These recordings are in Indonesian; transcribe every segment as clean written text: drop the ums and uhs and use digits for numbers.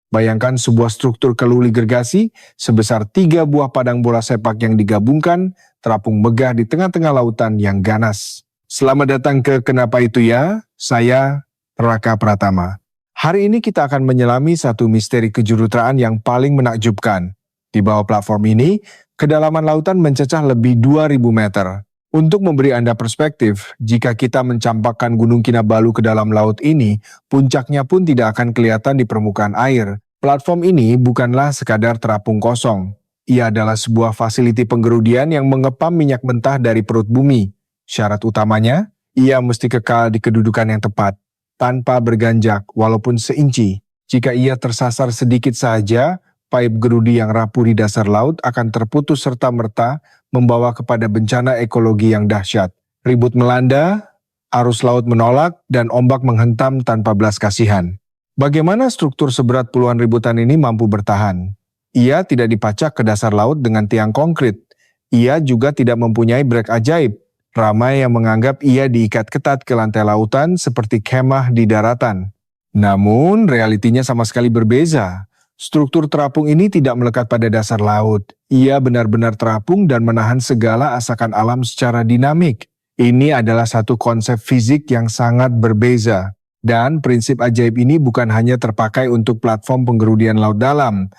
Bayangkan sebuah struktur keluli gergasi sebesar 3 buah padang bola sepak yang digabungkan, terapung megah di tengah-tengah lautan yang ganas. Selamat datang ke Kenapa Itu Ya, saya Raka Pratama. Hari ini kita akan menyelami satu misteri kejuruteraan yang paling menakjubkan. Di bawah platform ini, kedalaman lautan mencecah lebih 2.000 meter. Untuk memberi Anda perspektif, jika kita mencampakkan Gunung Kinabalu ke dalam laut ini, puncaknya pun tidak akan kelihatan di permukaan air. Platform ini bukanlah sekadar terapung kosong. Ia adalah sebuah fasiliti penggerudian yang mengepam minyak mentah dari perut bumi. Syarat utamanya, ia mesti kekal di kedudukan yang tepat, tanpa berganjak walaupun seinci. Jika ia tersasar sedikit saja, pipe gerudi yang rapuh di dasar laut akan terputus serta-merta, membawa kepada bencana ekologi yang dahsyat. Ribut melanda, arus laut menolak, dan ombak menghentam tanpa belas kasihan. Bagaimana struktur seberat puluhan ribu tan ini mampu bertahan? Ia tidak dipacak ke dasar laut dengan tiang konkrit. Ia juga tidak mempunyai brek ajaib. Ramai yang menganggap ia diikat ketat ke lantai lautan seperti kemah di daratan. Namun, realitinya sama sekali berbeza. Struktur terapung ini tidak melekat pada dasar laut. Ia benar-benar terapung dan menahan segala asakan alam secara dinamik. Ini adalah satu konsep fisik yang sangat berbeza. Dan prinsip ajaib ini bukan hanya terpakai untuk platform penggerudian laut dalam.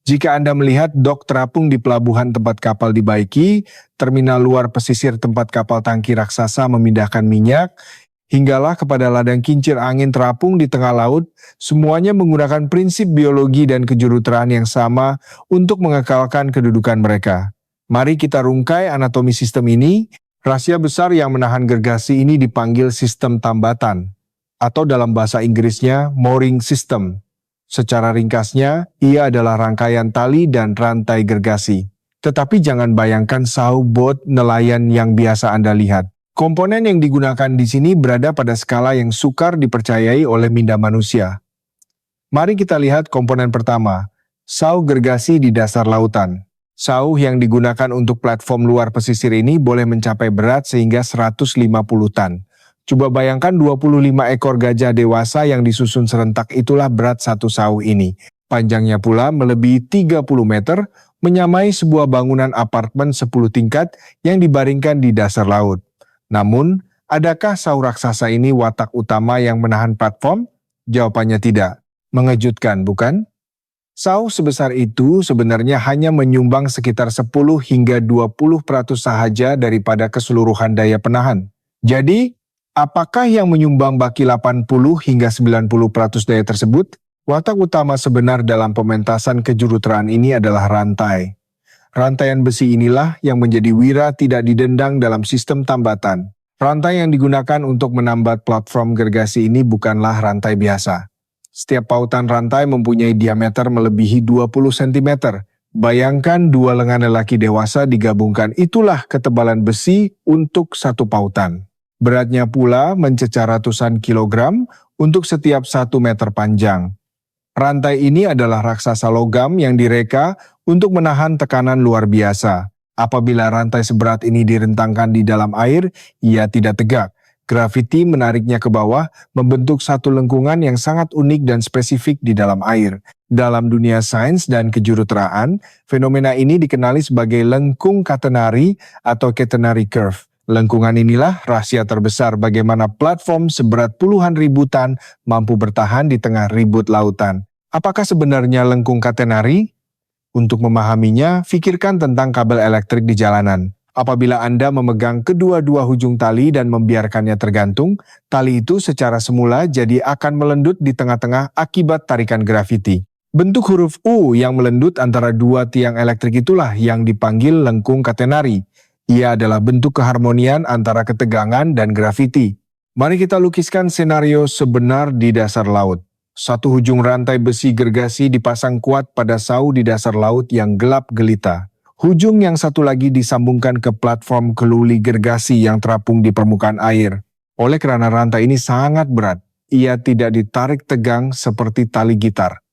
Jika Anda melihat dok terapung di pelabuhan tempat kapal dibaiki, terminal luar pesisir tempat kapal tangki raksasa memindahkan minyak, hinggalah kepada ladang kincir angin terapung di tengah laut, semuanya menggunakan prinsip biologi dan kejuruteraan yang sama untuk mengekalkan kedudukan mereka. Mari kita rungkai anatomi sistem ini. Rahasia besar yang menahan gergasi ini dipanggil sistem tambatan, atau dalam bahasa Inggrisnya mooring system. Secara ringkasnya, ia adalah rangkaian tali dan rantai gergasi. Tetapi jangan bayangkan sailboat nelayan yang biasa Anda lihat. Komponen yang digunakan di sini berada pada skala yang sukar dipercayai oleh minda manusia. Mari kita lihat komponen pertama, sauh gergasi di dasar lautan. Sauh yang digunakan untuk platform luar pesisir ini boleh mencapai berat sehingga 150 tan. Coba bayangkan 25 ekor gajah dewasa yang disusun serentak, itulah berat satu sauh ini. Panjangnya pula melebihi 30 meter, menyamai sebuah bangunan apartemen 10 tingkat yang dibaringkan di dasar laut. Namun, adakah sauh raksasa ini watak utama yang menahan platform? Jawabannya tidak. Mengejutkan, bukan? Sauh sebesar itu sebenarnya hanya menyumbang sekitar 10 hingga 20% sahaja daripada keseluruhan daya penahan. Jadi, apakah yang menyumbang baki 80 hingga 90% daya tersebut? Watak utama sebenar dalam pementasan kejuruteraan ini adalah rantai. Rantaian besi inilah yang menjadi wira tidak didendang dalam sistem tambatan. Rantai yang digunakan untuk menambat platform gergasi ini bukanlah rantai biasa. Setiap pautan rantai mempunyai diameter melebihi 20 cm. Bayangkan dua lengan lelaki dewasa digabungkan, itulah ketebalan besi untuk satu pautan. Beratnya pula mencecah ratusan kilogram untuk setiap 1 meter panjang. Rantai ini adalah raksasa logam yang direka untuk menahan tekanan luar biasa. Apabila rantai seberat ini direntangkan di dalam air, ia tidak tegak. Graviti menariknya ke bawah, membentuk satu lengkungan yang sangat unik dan spesifik di dalam air. Dalam dunia sains dan kejuruteraan, fenomena ini dikenali sebagai lengkung catenary atau catenary curve. Lengkungan inilah rahasia terbesar bagaimana platform seberat puluhan ribu tan mampu bertahan di tengah ribut lautan. Apakah sebenarnya lengkung catenary? Untuk memahaminya, pikirkan tentang kabel elektrik di jalanan. Apabila Anda memegang kedua-dua ujung tali dan membiarkannya tergantung, tali itu secara semula jadi akan melendut di tengah-tengah akibat tarikan grafiti. Bentuk huruf U yang melendut antara dua tiang elektrik itulah yang dipanggil lengkung catenary. Ia adalah bentuk keharmonian antara ketegangan dan grafiti. Mari kita lukiskan senario sebenar di dasar laut. Satu ujung rantai besi gergasi dipasang kuat pada sauh di dasar laut yang gelap gelita. Ujung yang satu lagi disambungkan ke platform keluli gergasi yang terapung di permukaan air. Oleh karena rantai ini sangat berat, ia tidak ditarik tegang seperti tali gitar.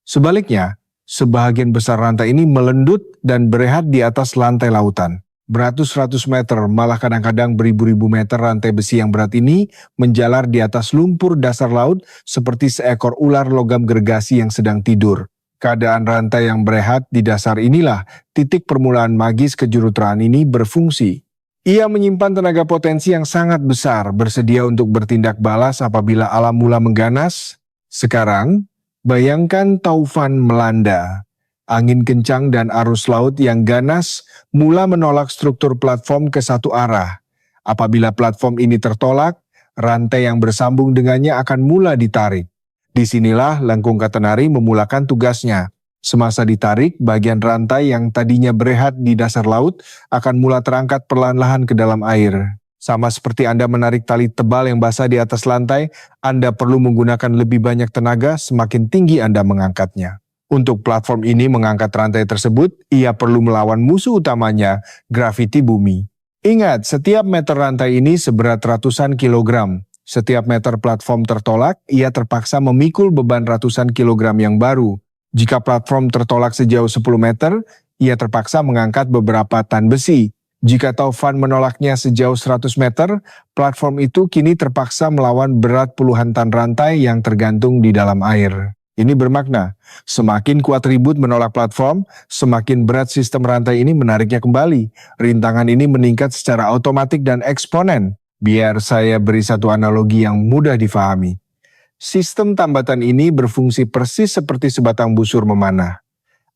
Sebaliknya, sebahagian besar rantai ini melendut dan berehat di atas lantai lautan. Beratus-ratus meter, malah kadang-kadang beribu-ribu meter rantai besi yang berat ini menjalar di atas lumpur dasar laut seperti seekor ular logam gergasi yang sedang tidur. Keadaan rantai yang berehat di dasar inilah titik permulaan magis kejuruteraan ini berfungsi. Ia menyimpan tenaga potensi yang sangat besar, bersedia untuk bertindak balas apabila alam mula mengganas. Sekarang, bayangkan taufan melanda. Angin kencang dan arus laut yang ganas mula menolak struktur platform ke satu arah. Apabila platform ini tertolak, rantai yang bersambung dengannya akan mula ditarik. Disinilah Lengkung Catenary memulakan tugasnya. Semasa ditarik, bagian rantai yang tadinya berehat di dasar laut akan mula terangkat perlahan-lahan ke dalam air. Sama seperti Anda menarik tali tebal yang basah di atas lantai, Anda perlu menggunakan lebih banyak tenaga semakin tinggi Anda mengangkatnya. Untuk platform ini mengangkat rantai tersebut, ia perlu melawan musuh utamanya, graviti bumi. Ingat, setiap meter rantai ini seberat ratusan kilogram. Setiap meter platform tertolak, ia terpaksa memikul beban ratusan kilogram yang baru. Jika platform tertolak sejauh 10 meter, ia terpaksa mengangkat beberapa tan besi. Jika taufan menolaknya sejauh 100 meter, platform itu kini terpaksa melawan berat puluhan tan rantai yang tergantung di dalam air. Ini bermakna, semakin kuat ribut menolak platform, semakin berat sistem rantai ini menariknya kembali. Rintangan ini meningkat secara otomatik dan eksponen. Biar saya beri satu analogi yang mudah difahami. Sistem tambatan ini berfungsi persis seperti sebatang busur memanah.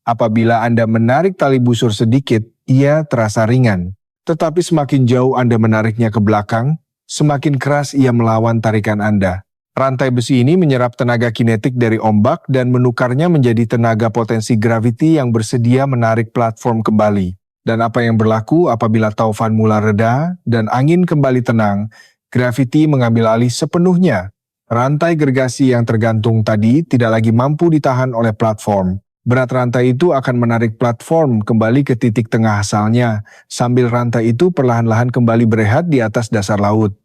Apabila Anda menarik tali busur sedikit, ia terasa ringan. Tetapi semakin jauh Anda menariknya ke belakang, semakin keras ia melawan tarikan Anda. Rantai besi ini menyerap tenaga kinetik dari ombak dan menukarnya menjadi tenaga potensi graviti yang bersedia menarik platform kembali. Dan apa yang berlaku apabila taufan mula reda dan angin kembali tenang, graviti mengambil alih sepenuhnya. Rantai gergasi yang tergantung tadi tidak lagi mampu ditahan oleh platform. Berat rantai itu akan menarik platform kembali ke titik tengah asalnya, sambil rantai itu perlahan-lahan kembali berehat di atas dasar laut.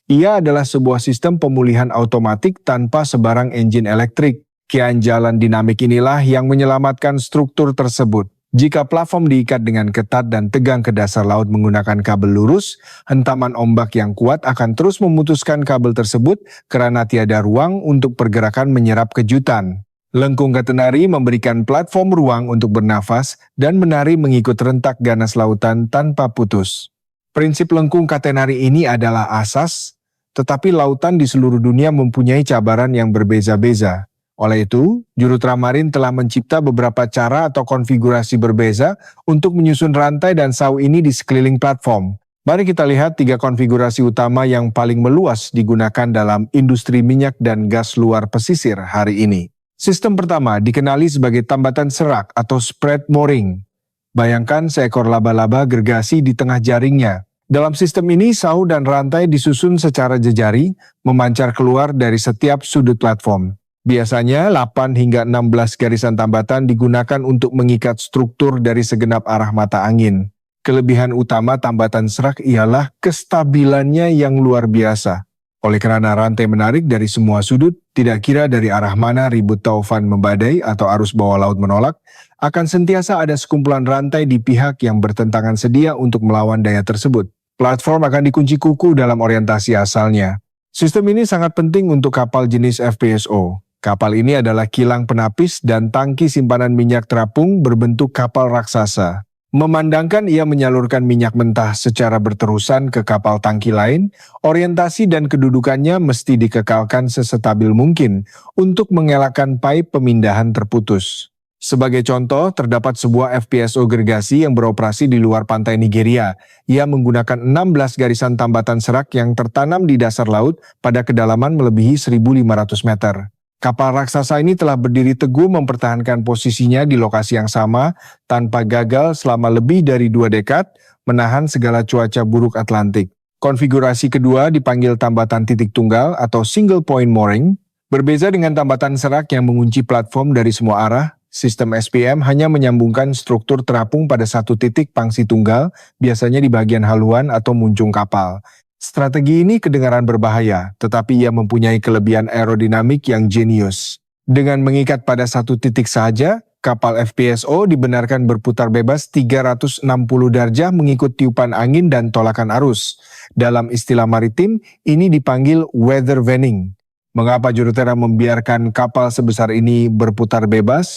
Ia adalah sebuah sistem pemulihan otomatik tanpa sebarang engine elektrik. Kian jalan dinamik inilah yang menyelamatkan struktur tersebut. Jika platform diikat dengan ketat dan tegang ke dasar laut menggunakan kabel lurus, hentaman ombak yang kuat akan terus memutuskan kabel tersebut karena tiada ruang untuk pergerakan menyerap kejutan. Lengkung Catenary memberikan platform ruang untuk bernafas dan menari mengikut rentak ganas lautan tanpa putus. Prinsip Lengkung Catenary ini adalah asas, tetapi lautan di seluruh dunia mempunyai cabaran yang berbeza-beza. Oleh itu, Juru Tramarin telah mencipta beberapa cara atau konfigurasi berbeza untuk menyusun rantai dan sau ini di sekeliling platform. Mari kita lihat 3 konfigurasi utama yang paling meluas digunakan dalam industri minyak dan gas luar pesisir hari ini. Sistem pertama dikenali sebagai tambatan serak atau spread mooring. Bayangkan seekor laba-laba gergasi di tengah jaringnya. Dalam sistem ini, sau dan rantai disusun secara jejari, memancar keluar dari setiap sudut platform. Biasanya 8 hingga 16 garisan tambatan digunakan untuk mengikat struktur dari segenap arah mata angin. Kelebihan utama tambatan serak ialah kestabilannya yang luar biasa. Oleh karena rantai menarik dari semua sudut, tidak kira dari arah mana ribut taufan membadai atau arus bawah laut menolak, akan sentiasa ada sekumpulan rantai di pihak yang bertentangan sedia untuk melawan daya tersebut. Platform akan dikunci kuku dalam orientasi asalnya. Sistem ini sangat penting untuk kapal jenis FPSO. Kapal ini adalah kilang penapis dan tangki simpanan minyak terapung berbentuk kapal raksasa. Memandangkan ia menyalurkan minyak mentah secara berterusan ke kapal tangki lain, orientasi dan kedudukannya mesti dikekalkan sestabil mungkin untuk mengelakkan pipe pemindahan terputus. Sebagai contoh, terdapat sebuah FPSO gergasi yang beroperasi di luar pantai Nigeria. Ia menggunakan 16 garisan tambatan serak yang tertanam di dasar laut pada kedalaman melebihi 1.500 meter. Kapal raksasa ini telah berdiri teguh mempertahankan posisinya di lokasi yang sama tanpa gagal selama lebih dari 2 dekad menahan segala cuaca buruk Atlantik. Konfigurasi kedua dipanggil tambatan titik tunggal atau single point mooring. Berbeza dengan tambatan serak yang mengunci platform dari semua arah, sistem SPM hanya menyambungkan struktur terapung pada satu titik pangsi tunggal, biasanya di bagian haluan atau muncung kapal. Strategi ini kedengaran berbahaya, tetapi ia mempunyai kelebihan aerodinamik yang jenius. Dengan mengikat pada satu titik saja, Kapal FPSO dibenarkan berputar bebas 360 derajat mengikut tiupan angin dan tolakan arus. Dalam istilah maritim, ini dipanggil weather vaning. Mengapa jurutera membiarkan kapal sebesar ini berputar bebas?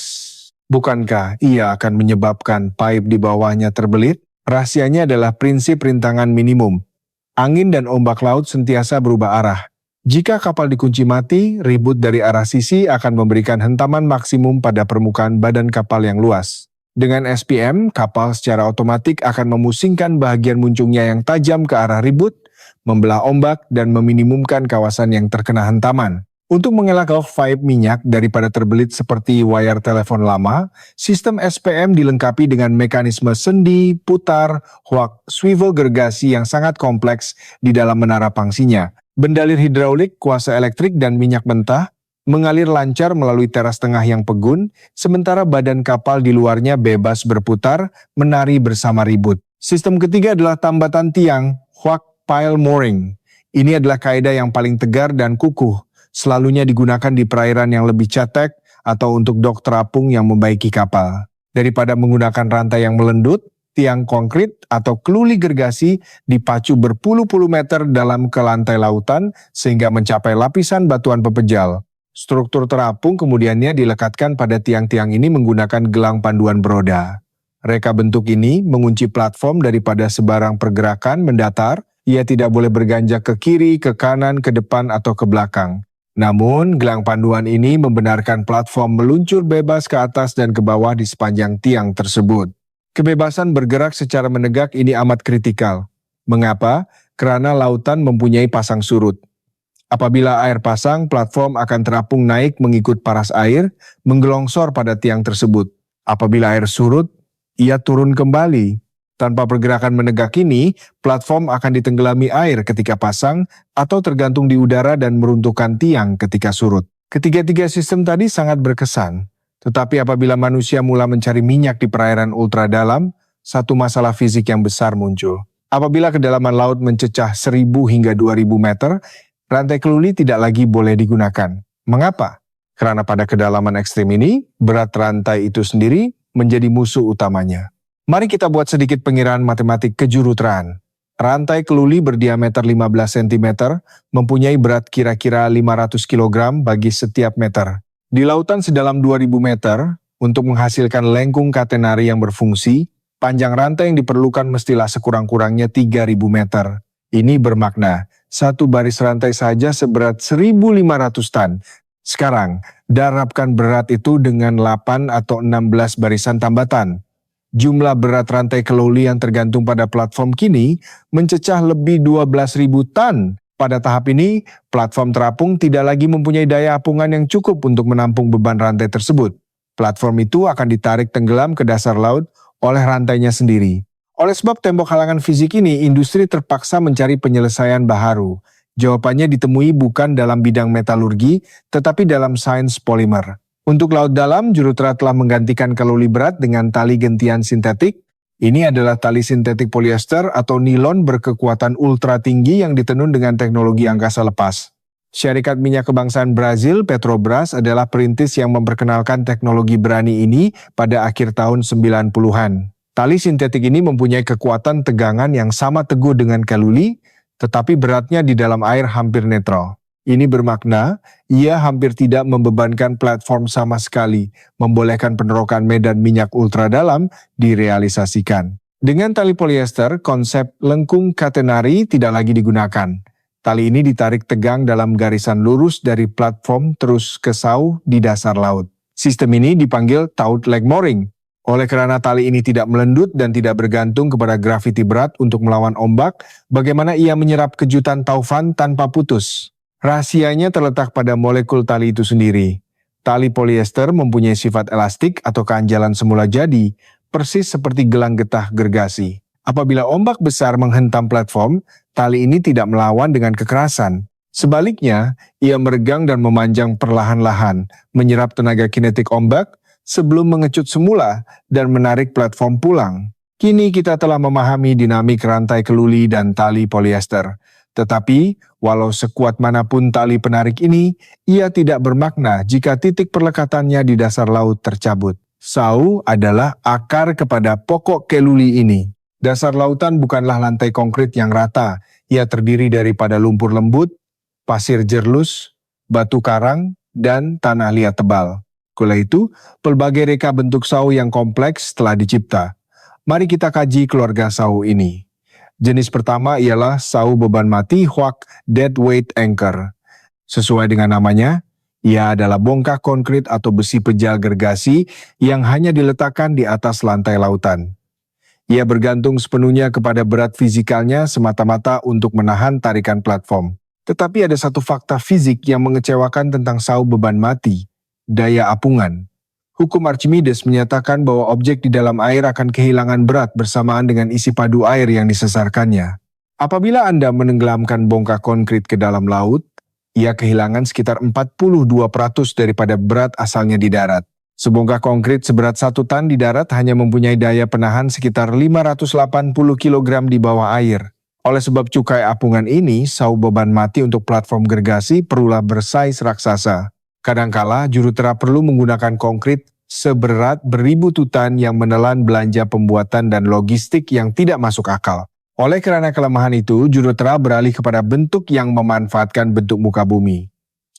Bukankah ia akan menyebabkan pipe di bawahnya terbelit? Rahasianya adalah prinsip rintangan minimum. Angin dan ombak laut sentiasa berubah arah. Jika kapal dikunci mati, ribut dari arah sisi akan memberikan hentaman maksimum pada permukaan badan kapal yang luas. Dengan SPM, kapal secara otomatis akan memusingkan bahagian muncungnya yang tajam ke arah ribut, membelah ombak, dan meminimumkan kawasan yang terkena hentaman. Untuk mengelak pipe minyak daripada terbelit seperti wayar telepon lama, sistem SPM dilengkapi dengan mekanisme sendi, putar, hoak swivel gergasi yang sangat kompleks di dalam menara pangsinya. Bendalir hidraulik, kuasa elektrik, dan minyak mentah mengalir lancar melalui teras tengah yang pegun, sementara badan kapal di luarnya bebas berputar, menari bersama ribut. Sistem ketiga adalah tambatan tiang, hoak pile mooring. Ini adalah kaidah yang paling tegar dan kukuh, selalunya digunakan di perairan yang lebih cetek atau untuk dok terapung yang membaiki kapal. Daripada menggunakan rantai yang melendut, tiang konkrit atau keluli gergasi dipacu berpuluh-puluh meter dalam ke lantai lautan sehingga mencapai lapisan batuan pepejal. Struktur terapung kemudiannya dilekatkan pada tiang-tiang ini menggunakan gelang panduan beroda. Reka bentuk ini mengunci platform daripada sebarang pergerakan mendatar. Ia tidak boleh berganjak ke kiri, ke kanan, ke depan, atau ke belakang. Namun, gelang panduan ini membenarkan platform meluncur bebas ke atas dan ke bawah di sepanjang tiang tersebut. Kebebasan bergerak secara menegak ini amat kritikal. Mengapa? Karena lautan mempunyai pasang surut. Apabila air pasang, platform akan terapung naik mengikut paras air, menggelongsor pada tiang tersebut. Apabila air surut, ia turun kembali. Tanpa pergerakan menegak ini, platform akan ditenggelami air ketika pasang atau tergantung di udara dan meruntuhkan tiang ketika surut. Ketiga-tiga sistem tadi sangat berkesan. Tetapi apabila manusia mula mencari minyak di perairan ultra dalam, satu masalah fisik yang besar muncul. Apabila kedalaman laut mencecah 1.000 hingga 2.000 meter, rantai keluli tidak lagi boleh digunakan. Mengapa? Karena pada kedalaman ekstrim ini, berat rantai itu sendiri menjadi musuh utamanya. Mari kita buat sedikit pengiraan matematik kejuruteraan. Rantai keluli berdiameter 15 cm mempunyai berat kira-kira 500 kg bagi setiap meter. Di lautan sedalam 2.000 meter, untuk menghasilkan lengkung katenari yang berfungsi, panjang rantai yang diperlukan mestilah sekurang-kurangnya 3.000 meter. Ini bermakna, satu baris rantai saja seberat 1.500 ton. Sekarang, darabkan berat itu dengan 8 atau 16 barisan tambatan. Jumlah berat rantai keluli yang tergantung pada platform kini mencecah lebih 12.000 ton. Pada tahap ini, platform terapung tidak lagi mempunyai daya apungan yang cukup untuk menampung beban rantai tersebut. Platform itu akan ditarik tenggelam ke dasar laut oleh rantainya sendiri. Oleh sebab tembok halangan fisik ini, industri terpaksa mencari penyelesaian baharu. Jawabannya ditemui bukan dalam bidang metalurgi, tetapi dalam sains polimer. Untuk laut dalam, jurutera telah menggantikan keluli berat dengan tali gentian sintetik. Ini adalah tali sintetik polyester atau nilon berkekuatan ultra tinggi yang ditenun dengan teknologi angkasa lepas. Syarikat minyak kebangsaan Brazil, Petrobras, adalah perintis yang memperkenalkan teknologi berani ini pada akhir tahun 90-an. Tali sintetik ini mempunyai kekuatan tegangan yang sama teguh dengan keluli, tetapi beratnya di dalam air hampir netral. Ini bermakna, ia hampir tidak membebankan platform sama sekali, membolehkan penerokan medan minyak ultra dalam direalisasikan. Dengan tali polyester, konsep lengkung katenari tidak lagi digunakan. Tali ini ditarik tegang dalam garisan lurus dari platform terus ke sauh di dasar laut. Sistem ini dipanggil taut leg mooring. Oleh karena tali ini tidak melendut dan tidak bergantung kepada graviti berat untuk melawan ombak, bagaimana ia menyerap kejutan taufan tanpa putus? Rahasianya terletak pada molekul tali itu sendiri. Tali polyester mempunyai sifat elastik atau keanjalan semula jadi, persis seperti gelang getah gergasi. Apabila ombak besar menghentam platform, tali ini tidak melawan dengan kekerasan. Sebaliknya, ia meregang dan memanjang perlahan-lahan, menyerap tenaga kinetik ombak sebelum mengecut semula dan menarik platform pulang. Kini kita telah memahami dinamik rantai keluli dan tali polyester. Tetapi, walau sekuat manapun tali penarik ini, ia tidak bermakna jika titik perlekatannya di dasar laut tercabut. Sau adalah akar kepada pokok keluli ini. Dasar lautan bukanlah lantai konkrit yang rata. Ia terdiri daripada lumpur lembut, pasir jerlus, batu karang, dan tanah liat tebal. Oleh itu, pelbagai reka bentuk sau yang kompleks telah dicipta. Mari kita kaji keluarga sau ini. Jenis pertama ialah sau beban mati Hoak Dead Weight Anchor. Sesuai dengan namanya, ia adalah bongkah konkrit atau besi pejal gergasi yang hanya diletakkan di atas lantai lautan. Ia bergantung sepenuhnya kepada berat fizikalnya semata-mata untuk menahan tarikan platform. Tetapi ada satu fakta fizik yang mengecewakan tentang sau beban mati, daya apungan. Hukum Archimedes menyatakan bahwa objek di dalam air akan kehilangan berat bersamaan dengan isi padu air yang disesarkannya. Apabila Anda menenggelamkan bongkah konkrit ke dalam laut, ia kehilangan sekitar 42% daripada berat asalnya di darat. Sebongkah konkrit seberat 1 ton di darat hanya mempunyai daya penahan sekitar 580 kg di bawah air. Oleh sebab cukai apungan ini, sau beban mati untuk platform gergasi perlulah bersaiz raksasa. Kadangkala jurutera perlu menggunakan konkrit seberat beribu tutan yang menelan belanja pembuatan dan logistik yang tidak masuk akal. Oleh karena kelemahan itu, jurutera beralih kepada bentuk yang memanfaatkan bentuk muka bumi.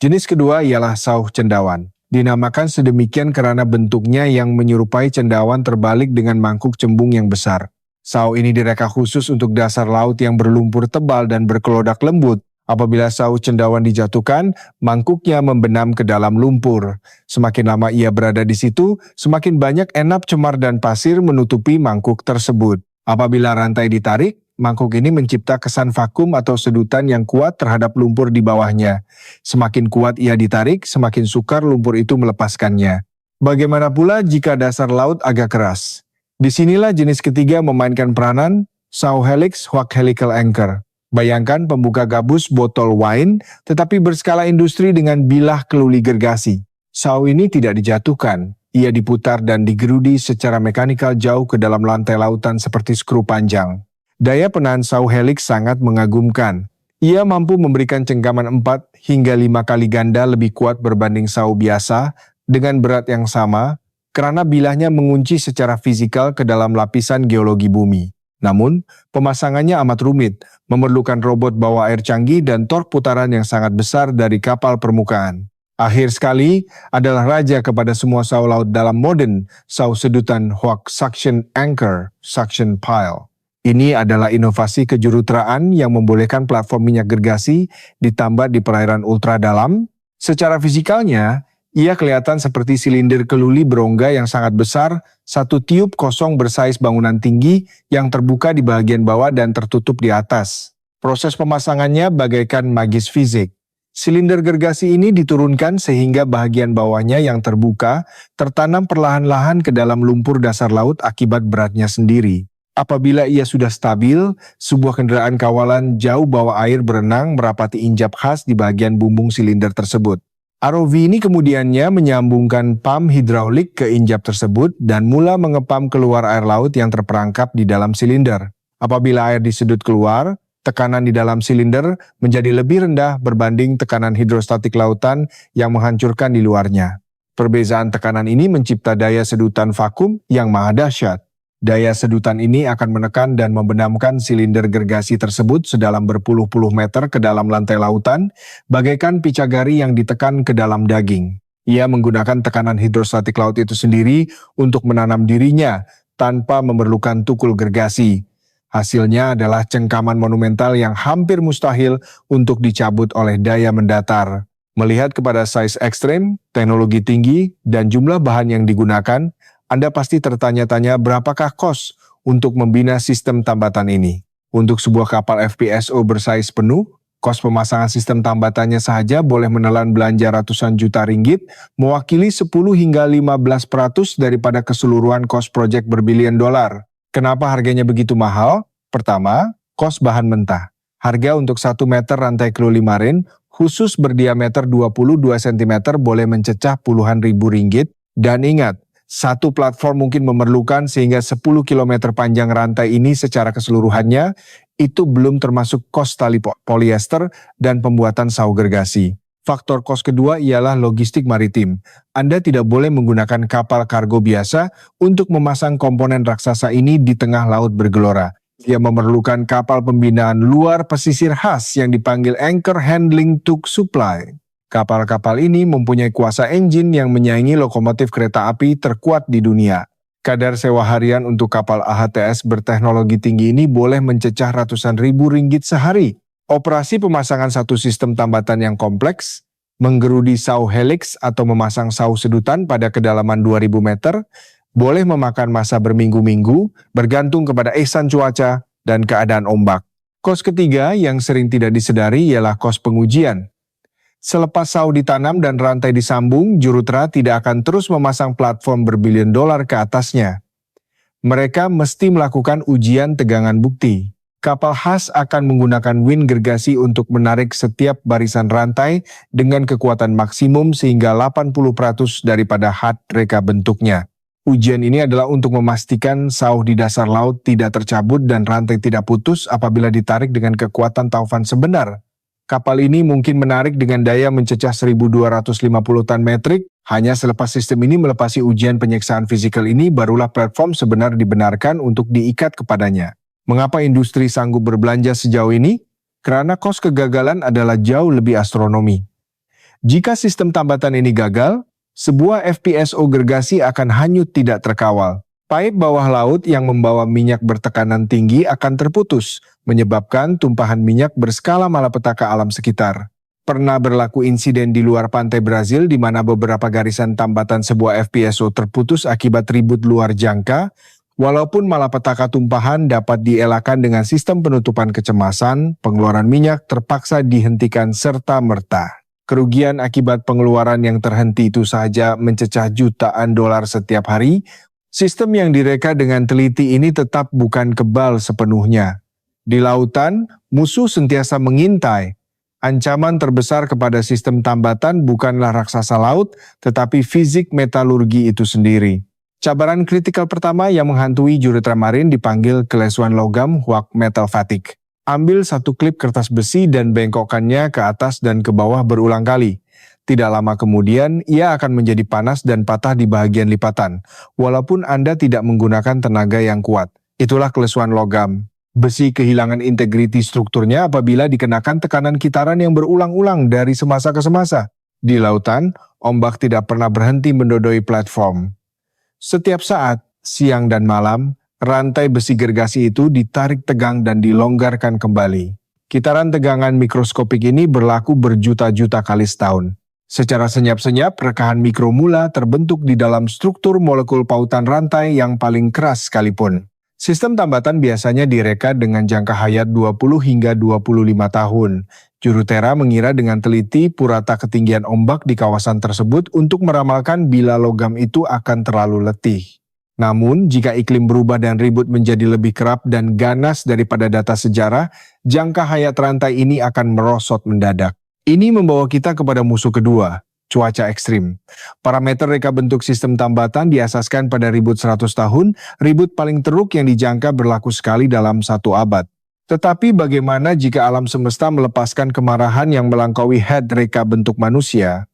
Jenis kedua ialah sau cendawan. Dinamakan sedemikian karena bentuknya yang menyerupai cendawan terbalik dengan mangkuk cembung yang besar. Sau ini direka khusus untuk dasar laut yang berlumpur tebal dan berkelodak lembut. Apabila sau cendawan dijatuhkan, mangkuknya membenam ke dalam lumpur. Semakin lama ia berada di situ, semakin banyak enap, cemar, dan pasir menutupi mangkuk tersebut. Apabila rantai ditarik, mangkuk ini mencipta kesan vakum atau sedutan yang kuat terhadap lumpur di bawahnya. Semakin kuat ia ditarik, semakin sukar lumpur itu melepaskannya. Bagaimana pula jika dasar laut agak keras? Disinilah jenis ketiga memainkan peranan, sau helix Hoak Helical Anchor. Bayangkan pembuka gabus botol wine, tetapi berskala industri dengan bilah keluli gergasi. Sau ini tidak dijatuhkan, ia diputar dan digerudi secara mekanikal jauh ke dalam lantai lautan seperti skru panjang. Daya penahan sau helix sangat mengagumkan. Ia mampu memberikan cengkaman 4 hingga 5 kali ganda lebih kuat berbanding sau biasa dengan berat yang sama, karena bilahnya mengunci secara fisikal ke dalam lapisan geologi bumi. Namun, pemasangannya amat rumit, memerlukan robot bawah air canggih dan tork putaran yang sangat besar dari kapal permukaan. Akhir sekali adalah raja kepada semua sau laut dalam modern, sau sedutan Hoak Suction Anchor, Suction Pile. Ini adalah inovasi kejuruteraan yang membolehkan platform minyak gergasi ditambah di perairan ultra dalam. Secara fisikalnya, ia kelihatan seperti silinder keluli berongga yang sangat besar, satu tiub kosong bersaiz bangunan tinggi yang terbuka di bagian bawah dan tertutup di atas. Proses pemasangannya bagaikan magis fisik. Silinder gergasi ini diturunkan sehingga bagian bawahnya yang terbuka tertanam perlahan-lahan ke dalam lumpur dasar laut akibat beratnya sendiri. Apabila ia sudah stabil, sebuah kendaraan kawalan jauh bawah air berenang merapati injap khas di bagian bumbung silinder tersebut. ROV ini kemudiannya menyambungkan pam hidraulik ke injap tersebut dan mula mengepam keluar air laut yang terperangkap di dalam silinder. Apabila air disedot keluar, tekanan di dalam silinder menjadi lebih rendah berbanding tekanan hidrostatik lautan yang menghancurkan di luarnya. Perbezaan tekanan ini mencipta daya sedutan vakum yang maha dahsyat. Daya sedutan ini akan menekan dan membenamkan silinder gergasi tersebut sedalam berpuluh-puluh meter ke dalam lantai lautan, bagaikan picagari yang ditekan ke dalam daging. Ia menggunakan tekanan hidrostatik laut itu sendiri untuk menanam dirinya tanpa memerlukan tukul gergasi. Hasilnya adalah cengkaman monumental yang hampir mustahil untuk dicabut oleh daya mendatar. Melihat kepada size ekstrem, teknologi tinggi, dan jumlah bahan yang digunakan, Anda pasti tertanya-tanya berapakah kos untuk membina sistem tambatan ini. Untuk sebuah kapal FPSO bersaiz penuh, kos pemasangan sistem tambatannya saja boleh menelan belanja ratusan juta ringgit, mewakili 10 hingga 15% daripada keseluruhan kos proyek berbilion dolar. Kenapa harganya begitu mahal? Pertama, kos bahan mentah. Harga untuk 1 meter rantai keluli marin, khusus berdiameter 22 cm boleh mencecah puluhan ribu ringgit, dan ingat, satu platform mungkin memerlukan sehingga 10 km panjang rantai ini secara keseluruhannya, itu belum termasuk kos tali polyester dan pembuatan sau gergasi. Faktor kos kedua ialah logistik maritim. Anda tidak boleh menggunakan kapal kargo biasa untuk memasang komponen raksasa ini di tengah laut bergelora. Dia memerlukan kapal pembinaan luar pesisir khas yang dipanggil Anchor Handling Tug Supply. Kapal-kapal ini mempunyai kuasa engine yang menyaingi lokomotif kereta api terkuat di dunia. Kadar sewa harian untuk kapal AHTS berteknologi tinggi ini boleh mencecah ratusan ribu ringgit sehari. Operasi pemasangan satu sistem tambatan yang kompleks, menggerudi sau helix atau memasang sau sedutan pada kedalaman 2000 meter, boleh memakan masa berminggu-minggu, bergantung kepada ihsan cuaca dan keadaan ombak. Kos ketiga yang sering tidak disedari ialah kos pengujian. Selepas sau ditanam dan rantai disambung, Jurutra tidak akan terus memasang platform berbilion dolar ke atasnya. Mereka mesti melakukan ujian tegangan bukti. Kapal khas akan menggunakan wind gergasi untuk menarik setiap barisan rantai dengan kekuatan maksimum sehingga 80% daripada heart reka bentuknya. Ujian ini adalah untuk memastikan sauh di dasar laut tidak tercabut dan rantai tidak putus apabila ditarik dengan kekuatan taufan sebenar. Kapal ini mungkin menarik dengan daya mencecah 1.250 tan metrik. Hanya selepas sistem ini melepasi ujian penyiksaan fisikal ini, barulah platform sebenar dibenarkan untuk diikat kepadanya. Mengapa industri sanggup berbelanja sejauh ini? Karena kos kegagalan adalah jauh lebih astronomi. Jika sistem tambatan ini gagal, sebuah FPSO gergasi akan hanyut tidak terkawal. Paip bawah laut yang membawa minyak bertekanan tinggi akan terputus, menyebabkan tumpahan minyak berskala malapetaka alam sekitar. Pernah berlaku insiden di luar pantai Brazil di mana beberapa garisan tambatan sebuah FPSO terputus akibat ribut luar jangka. Walaupun malapetaka tumpahan dapat dielakkan dengan sistem penutupan kecemasan, pengeluaran minyak terpaksa dihentikan serta-merta. Kerugian akibat pengeluaran yang terhenti itu saja mencecah jutaan dolar setiap hari. Sistem yang direka dengan teliti ini tetap bukan kebal sepenuhnya. Di lautan, musuh sentiasa mengintai. Ancaman terbesar kepada sistem tambatan bukanlah raksasa laut, tetapi fisik metalurgi itu sendiri. Cabaran kritikal pertama yang menghantui Jurutra Marin dipanggil kelesuan logam huak metal fatigue. Ambil satu klip kertas besi dan bengkokkannya ke atas dan ke bawah berulang kali. Tidak lama kemudian, ia akan menjadi panas dan patah di bagian lipatan, walaupun Anda tidak menggunakan tenaga yang kuat. Itulah kelesuan logam. Besi kehilangan integriti strukturnya apabila dikenakan tekanan kitaran yang berulang-ulang dari semasa ke semasa. Di lautan, ombak tidak pernah berhenti mendodoi platform. Setiap saat, siang dan malam, rantai besi gergasi itu ditarik tegang dan dilonggarkan kembali. Kitaran tegangan mikroskopik ini berlaku berjuta-juta kali setahun. Secara senyap-senyap, rekahan mikromula terbentuk di dalam struktur molekul pautan rantai yang paling keras sekalipun. Sistem tambatan biasanya direka dengan jangka hayat 20 hingga 25 tahun. Jurutera mengira dengan teliti purata ketinggian ombak di kawasan tersebut untuk meramalkan bila logam itu akan terlalu letih. Namun, jika iklim berubah dan ribut menjadi lebih kerap dan ganas daripada data sejarah, jangka hayat rantai ini akan merosot mendadak. Ini membawa kita kepada musuh kedua, cuaca ekstrim. Parameter reka bentuk sistem tambatan diasaskan pada ribut 100 tahun, ribut paling teruk yang dijangka berlaku sekali dalam 1 abad. Tetapi bagaimana jika alam semesta melepaskan kemarahan yang melampaui head reka bentuk manusia?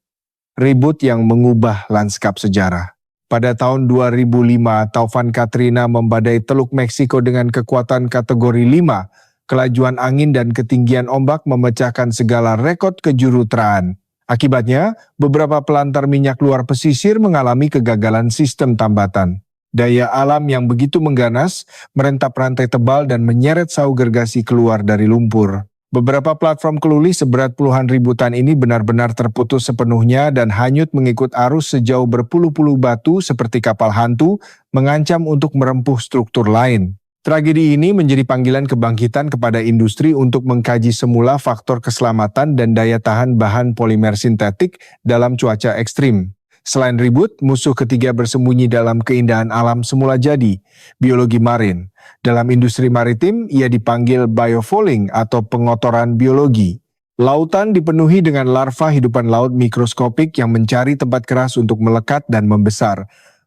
Ribut yang mengubah lanskap sejarah. Pada tahun 2005, taufan Katrina membadai Teluk Meksiko dengan kekuatan kategori 5. Kelajuan angin dan ketinggian ombak memecahkan segala rekod kejuruteraan. Akibatnya, beberapa pelantar minyak luar pesisir mengalami kegagalan sistem tambatan. Daya alam yang begitu mengganas, merentap rantai tebal dan menyeret sau gergasi keluar dari lumpur. Beberapa platform keluli seberat puluhan ribu tan ini benar-benar terputus sepenuhnya dan hanyut mengikut arus sejauh berpuluh-puluh batu seperti kapal hantu, mengancam untuk merempuh struktur lain. Tragedi ini menjadi panggilan kebangkitan kepada industri untuk mengkaji semula faktor keselamatan dan daya tahan bahan polimer sintetik dalam cuaca ekstrim. Selain ribut, musuh ketiga bersembunyi dalam keindahan alam semula jadi, biologi marin. Dalam industri maritim, ia dipanggil biofouling atau pengotoran biologi. Lautan dipenuhi dengan larva hidupan laut mikroskopik yang mencari tempat keras untuk melekat dan membesar.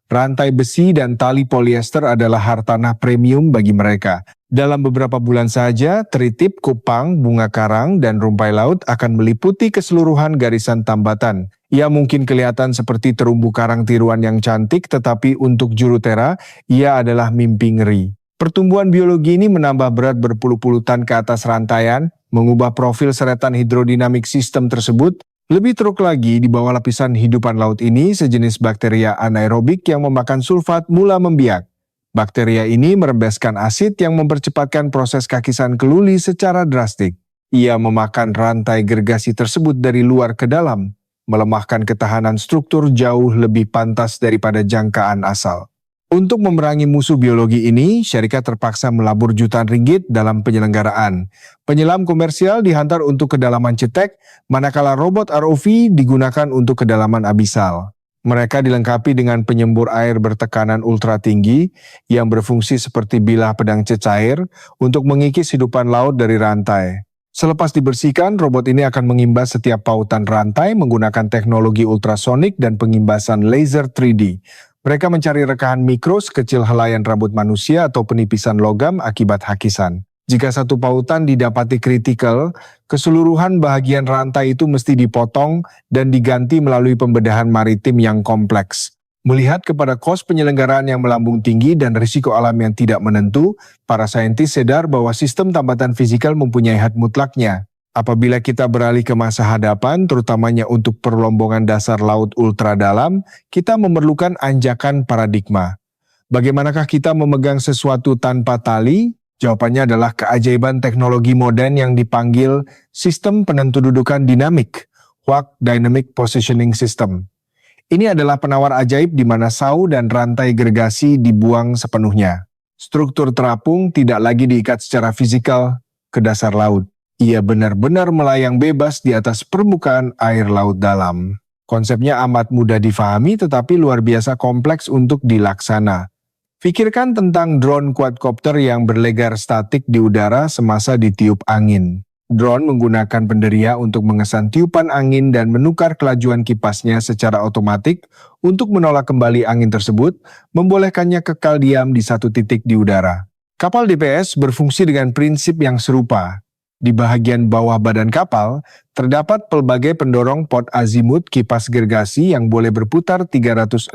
Rantai besi dan tali polyester adalah hartanah premium bagi mereka. Dalam beberapa bulan saja, teritip, kupang, bunga karang, dan rumpai laut akan meliputi keseluruhan garisan tambatan. Ia mungkin kelihatan seperti terumbu karang tiruan yang cantik, tetapi untuk jurutera, ia adalah mimpi ngeri. Pertumbuhan biologi ini menambah berat berpuluh-puluh tan ke atas rantaian, mengubah profil seretan hidrodinamik sistem tersebut. Lebih teruk lagi, di bawah lapisan hidupan laut ini, sejenis bakteria anaerobik yang memakan sulfat mula membiak. Bakteria ini merembeskan asid yang mempercepatkan proses kakisan keluli secara drastik. Ia memakan rantai gergasi tersebut dari luar ke dalam, melemahkan ketahanan struktur jauh lebih pantas daripada jangkaan asal. Untuk memerangi musuh biologi ini, syarikat terpaksa melabur jutaan ringgit dalam penyelenggaraan. Penyelam komersial dihantar untuk kedalaman cetek, manakala robot ROV digunakan untuk kedalaman abisal. Mereka dilengkapi dengan penyembur air bertekanan ultra tinggi yang berfungsi seperti bilah pedang cecair untuk mengikis hidupan laut dari rantai. Selepas dibersihkan, robot ini akan mengimbas setiap pautan rantai menggunakan teknologi ultrasonik dan pengimbasan laser 3D. Mereka mencari rekahan mikro sekecil helaian rambut manusia atau penipisan logam akibat hakisan. Jika satu pautan didapati kritikal, keseluruhan bahagian rantai itu mesti dipotong dan diganti melalui pembedahan maritim yang kompleks. Melihat kepada kos penyelenggaraan yang melambung tinggi dan risiko alam yang tidak menentu, para saintis sadar bahwa sistem tambatan fisikal mempunyai had mutlaknya. Apabila kita beralih ke masa hadapan, terutamanya untuk perlombongan dasar laut ultra dalam, kita memerlukan anjakan paradigma. Bagaimanakah kita memegang sesuatu tanpa tali? Jawabannya adalah keajaiban teknologi modern yang dipanggil sistem penentu dudukan dinamik, WAC Dynamic Positioning System. Ini adalah penawar ajaib di mana sau dan rantai gergasi dibuang sepenuhnya. Struktur terapung tidak lagi diikat secara fisikal ke dasar laut. Ia benar-benar melayang bebas di atas permukaan air laut dalam. Konsepnya amat mudah difahami tetapi luar biasa kompleks untuk dilaksana. Pikirkan tentang drone quadcopter yang berlegar statik di udara semasa ditiup angin. Drone menggunakan penderia untuk mengesan tiupan angin dan menukar kelajuan kipasnya secara otomatis untuk menolak kembali angin tersebut, membolehkannya kekal diam di satu titik di udara. Kapal DPS berfungsi dengan prinsip yang serupa. Di bahagian bawah badan kapal, terdapat pelbagai pendorong pot azimut kipas gergasi yang boleh berputar 360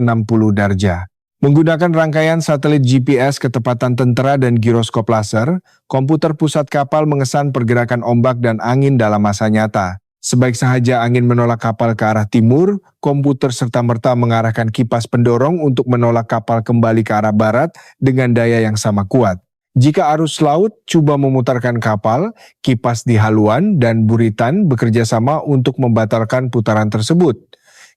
darjah. Menggunakan rangkaian satelit GPS ketepatan tentara dan giroskop laser, komputer pusat kapal mengesan pergerakan ombak dan angin dalam masa nyata. Sebaik sahaja angin menolak kapal ke arah timur, komputer serta-merta mengarahkan kipas pendorong untuk menolak kapal kembali ke arah barat dengan daya yang sama kuat. Jika arus laut coba memutarkan kapal, kipas di haluan dan buritan bekerja sama untuk membatalkan putaran tersebut.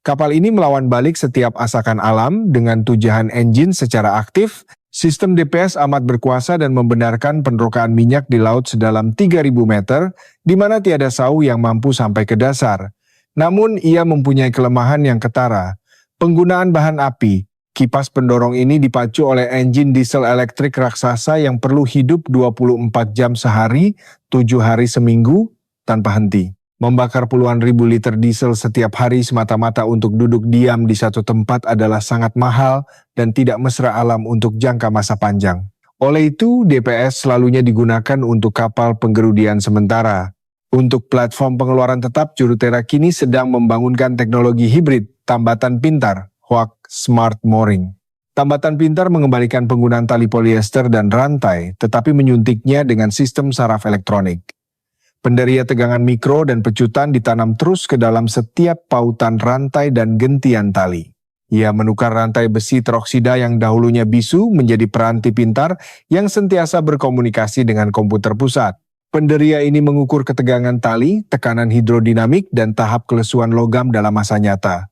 Kapal ini melawan balik setiap asakan alam dengan tujahan engine secara aktif. Sistem DPS amat berkuasa dan membenarkan penrokaan minyak di laut sedalam 3.000 meter, di mana tiada sau yang mampu sampai ke dasar. Namun ia mempunyai kelemahan yang ketara. Penggunaan bahan api. Kipas pendorong ini dipacu oleh engine diesel elektrik raksasa yang perlu hidup 24 jam sehari, 7 hari seminggu, tanpa henti. Membakar puluhan ribu liter diesel setiap hari semata-mata untuk duduk diam di satu tempat adalah sangat mahal dan tidak mesra alam untuk jangka masa panjang. Oleh itu, DPS selalunya digunakan untuk kapal penggerudian sementara. Untuk platform pengeluaran tetap, Jurutera kini sedang membangunkan teknologi hibrid tambatan pintar, WAC Smart Mooring. Tambatan pintar mengembalikan penggunaan tali polyester dan rantai, tetapi menyuntiknya dengan sistem saraf elektronik. Penderia tegangan mikro dan pecutan ditanam terus ke dalam setiap pautan rantai dan gentian tali. Ia menukar rantai besi teroksida yang dahulunya bisu menjadi peranti pintar yang sentiasa berkomunikasi dengan komputer pusat. Penderia ini mengukur ketegangan tali, tekanan hidrodinamik, dan tahap kelesuan logam dalam masa nyata.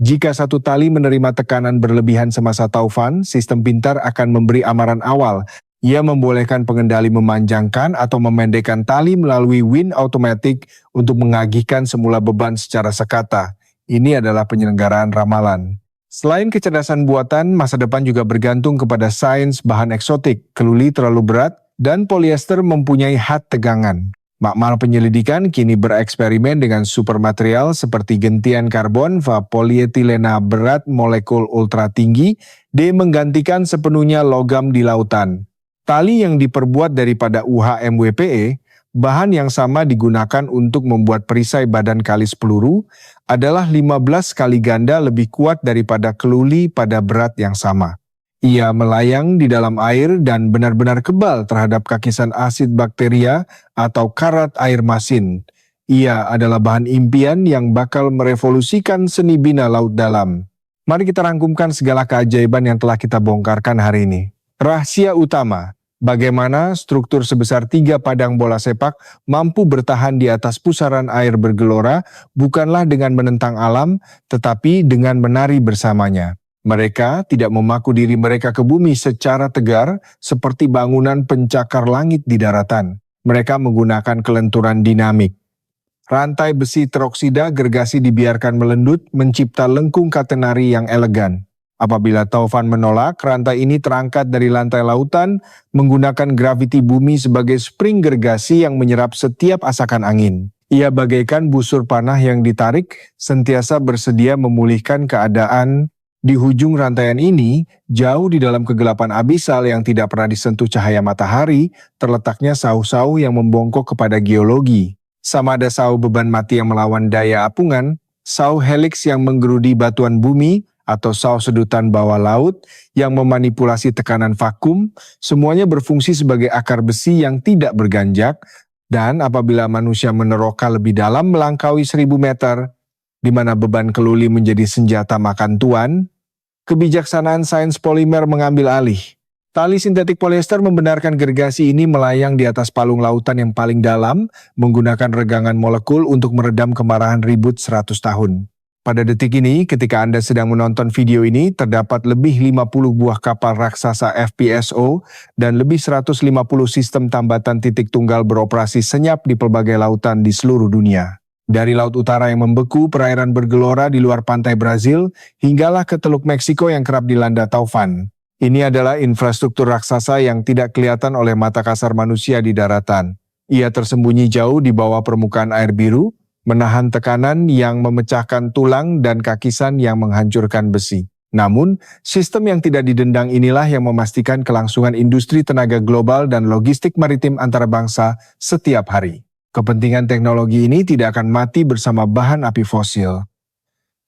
Jika satu tali menerima tekanan berlebihan semasa taufan, sistem pintar akan memberi amaran awal. Ia membolehkan pengendali memanjangkan atau memendekkan tali melalui wind automatic untuk mengagihkan semula beban secara sekata. Ini adalah penyelenggaraan ramalan. Selain kecerdasan buatan, masa depan juga bergantung kepada sains bahan eksotik, keluli terlalu berat, dan polyester mempunyai had tegangan. Makmal penyelidikan kini bereksperimen dengan supermaterial seperti gentian karbon polietilena berat molekul ultra tinggi menggantikan sepenuhnya logam di lautan. Tali yang diperbuat daripada UHMWPE, bahan yang sama digunakan untuk membuat perisai badan kalis peluru, adalah 15 kali ganda lebih kuat daripada keluli pada berat yang sama. Ia melayang di dalam air dan benar-benar kebal terhadap kakisan asid bakteria atau karat air masin. Ia adalah bahan impian yang bakal merevolusikan seni bina laut dalam. Mari kita rangkumkan segala keajaiban yang telah kita bongkarkan hari ini. Rahasia utama, bagaimana struktur sebesar 3 padang bola sepak mampu bertahan di atas pusaran air bergelora bukanlah dengan menentang alam, tetapi dengan menari bersamanya. Mereka tidak memaku diri mereka ke bumi secara tegar seperti bangunan pencakar langit di daratan. Mereka menggunakan kelenturan dinamik. Rantai besi teroksida gergasi dibiarkan melendut mencipta lengkung katenari yang elegan. Apabila taufan menolak, rantai ini terangkat dari lantai lautan menggunakan graviti bumi sebagai spring gergasi yang menyerap setiap asakan angin. Ia bagaikan busur panah yang ditarik, sentiasa bersedia memulihkan keadaan. Di hujung rantaian ini, jauh di dalam kegelapan abisal yang tidak pernah disentuh cahaya matahari, terletaknya sauh-sauh yang membongkok kepada geologi. Sama ada sauh beban mati yang melawan daya apungan, sauh helix yang menggerudi batuan bumi, atau sauh sedutan bawah laut yang memanipulasi tekanan vakum, semuanya berfungsi sebagai akar besi yang tidak berganjak, dan apabila manusia meneroka lebih dalam melangkaui 1000 meter, di mana beban keluli menjadi senjata makan tuan, kebijaksanaan sains polimer mengambil alih. Tali sintetik polyester membenarkan gergasi ini melayang di atas palung lautan yang paling dalam, menggunakan regangan molekul untuk meredam kemarahan ribut 100 tahun. Pada detik ini, ketika Anda sedang menonton video ini, terdapat lebih 50 buah kapal raksasa FPSO dan lebih 150 sistem tambatan titik tunggal beroperasi senyap di pelbagai lautan di seluruh dunia. Dari laut utara yang membeku, perairan bergelora di luar pantai Brazil, hinggalah ke Teluk Meksiko yang kerap dilanda taufan. Ini adalah infrastruktur raksasa yang tidak kelihatan oleh mata kasar manusia di daratan. Ia tersembunyi jauh di bawah permukaan air biru, menahan tekanan yang memecahkan tulang dan kakisan yang menghancurkan besi. Namun, sistem yang tidak didendang inilah yang memastikan kelangsungan industri tenaga global dan logistik maritim antara bangsa setiap hari. Kepentingan teknologi ini tidak akan mati bersama bahan api fosil.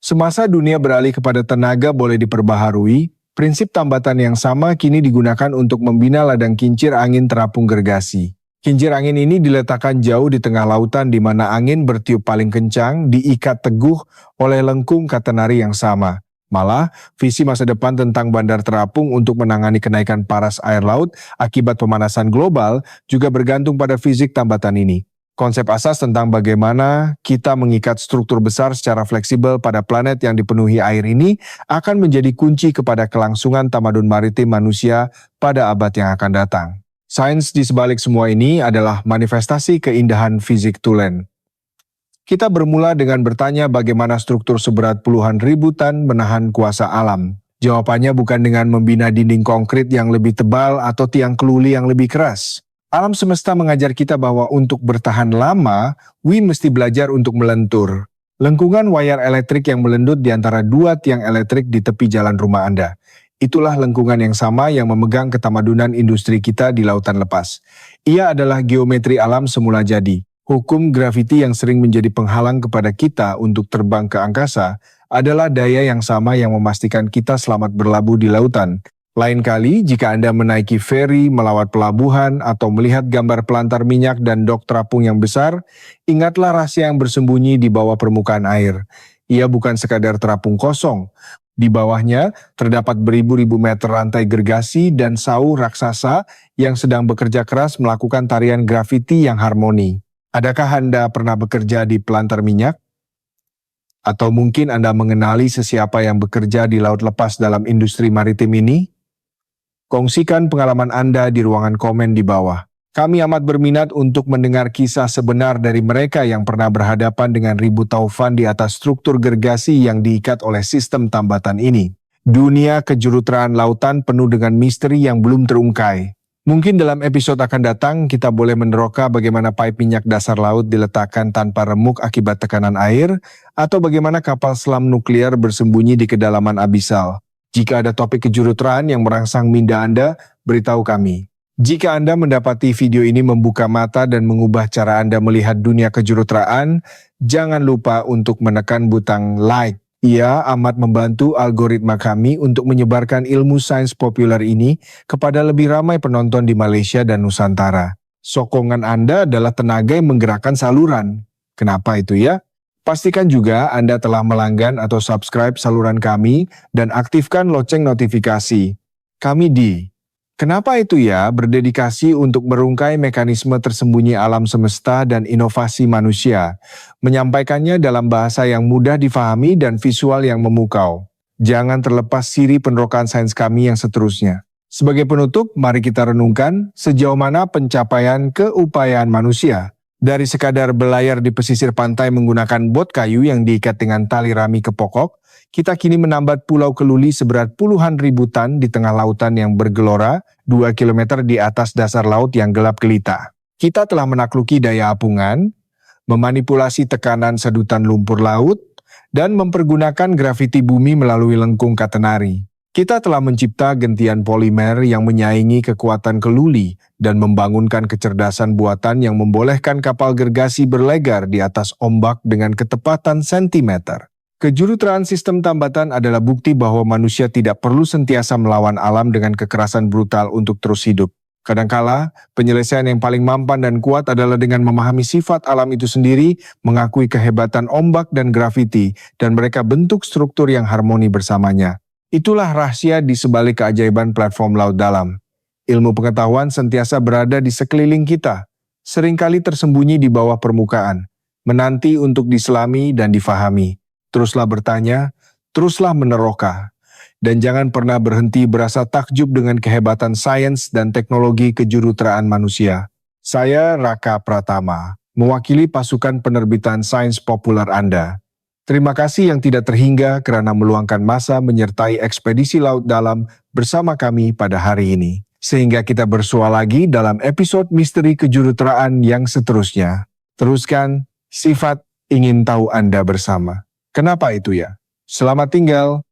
Semasa dunia beralih kepada tenaga boleh diperbaharui, prinsip tambatan yang sama kini digunakan untuk membina ladang kincir angin terapung gergasi. Kincir angin ini diletakkan jauh di tengah lautan di mana angin bertiup paling kencang, diikat teguh oleh lengkung katenari yang sama. Malah, visi masa depan tentang bandar terapung untuk menangani kenaikan paras air laut akibat pemanasan global juga bergantung pada fisik tambatan ini. Konsep asas tentang bagaimana kita mengikat struktur besar secara fleksibel pada planet yang dipenuhi air ini akan menjadi kunci kepada kelangsungan tamadun maritim manusia pada abad yang akan datang. Sains di sebalik semua ini adalah manifestasi keindahan fisik tulen. Kita bermula dengan bertanya bagaimana struktur seberat puluhan ribu tan menahan kuasa alam. Jawabannya bukan dengan membina dinding konkrit yang lebih tebal atau tiang keluli yang lebih keras. Alam semesta mengajar kita bahwa untuk bertahan lama, mesti belajar untuk melentur. Lengkungan wayar elektrik yang melendut di antara 2 tiang elektrik di tepi jalan rumah Anda. Itulah lengkungan yang sama yang memegang ketamadunan industri kita di lautan lepas. Ia adalah geometri alam semula jadi. Hukum graviti yang sering menjadi penghalang kepada kita untuk terbang ke angkasa adalah daya yang sama yang memastikan kita selamat berlabuh di lautan. Lain kali, jika Anda menaiki feri, melawat pelabuhan, atau melihat gambar pelantar minyak dan dok terapung yang besar, ingatlah rahasia yang bersembunyi di bawah permukaan air. Ia bukan sekadar terapung kosong. Di bawahnya, terdapat beribu-ribu meter rantai gergasi dan sauh raksasa yang sedang bekerja keras melakukan tarian grafiti yang harmoni. Adakah Anda pernah bekerja di pelantar minyak? Atau mungkin Anda mengenali sesiapa yang bekerja di laut lepas dalam industri maritim ini? Kongsikan pengalaman Anda di ruangan komen di bawah. Kami amat berminat untuk mendengar kisah sebenar dari mereka yang pernah berhadapan dengan ribut taufan di atas struktur gergasi yang diikat oleh sistem tambatan ini. Dunia kejuruteraan lautan penuh dengan misteri yang belum terungkai. Mungkin dalam episode akan datang kita boleh meneroka bagaimana pipe minyak dasar laut diletakkan tanpa remuk akibat tekanan air, atau bagaimana kapal selam nuklir bersembunyi di kedalaman abisal. Jika ada topik kejuruteraan yang merangsang minda Anda, beritahu kami. Jika Anda mendapati video ini membuka mata dan mengubah cara Anda melihat dunia kejuruteraan, jangan lupa untuk menekan butang like. Ia amat membantu algoritma kami untuk menyebarkan ilmu sains populer ini kepada lebih ramai penonton di Malaysia dan Nusantara. Sokongan Anda adalah tenaga yang menggerakkan saluran. Kenapa itu ya? Pastikan juga Anda telah melanggan atau subscribe saluran kami dan aktifkan lonceng notifikasi. Kami di Kenapa itu ya berdedikasi untuk merungkai mekanisme tersembunyi alam semesta dan inovasi manusia, menyampaikannya dalam bahasa yang mudah difahami dan visual yang memukau. Jangan terlepas siri penerokan sains kami yang seterusnya. Sebagai penutup, mari kita renungkan sejauh mana pencapaian keupayaan manusia. Dari sekadar belayar di pesisir pantai menggunakan bot kayu yang diikat dengan tali rami ke pokok, kita kini menambat pulau keluli seberat puluhan ribu tan di tengah lautan yang bergelora 2 km di atas dasar laut yang gelap gelita. Kita telah menakluki daya apungan, memanipulasi tekanan sedutan lumpur laut, dan mempergunakan grafiti bumi melalui lengkung katenari. Kita telah mencipta gentian polimer yang menyaingi kekuatan keluli dan membangunkan kecerdasan buatan yang membolehkan kapal gergasi berlegar di atas ombak dengan ketepatan sentimeter. Kejuruteraan sistem tambatan adalah bukti bahwa manusia tidak perlu sentiasa melawan alam dengan kekerasan brutal untuk terus hidup. Kadangkala, penyelesaian yang paling mampan dan kuat adalah dengan memahami sifat alam itu sendiri, mengakui kehebatan ombak dan grafiti, dan mereka bentuk struktur yang harmoni bersamanya. Itulah rahasia di sebalik keajaiban platform laut dalam. Ilmu pengetahuan sentiasa berada di sekeliling kita, seringkali tersembunyi di bawah permukaan, menanti untuk diselami dan difahami. Teruslah bertanya, teruslah meneroka, dan jangan pernah berhenti berasa takjub dengan kehebatan sains dan teknologi kejuruteraan manusia. Saya Raka Pratama, mewakili pasukan penerbitan sains populer Anda. Terima kasih yang tidak terhingga karena meluangkan masa menyertai ekspedisi laut dalam bersama kami pada hari ini. Sehingga kita bersua lagi dalam episode misteri kejuruteraan yang seterusnya. Teruskan, sifat ingin tahu Anda bersama. Kenapa itu ya? Selamat tinggal.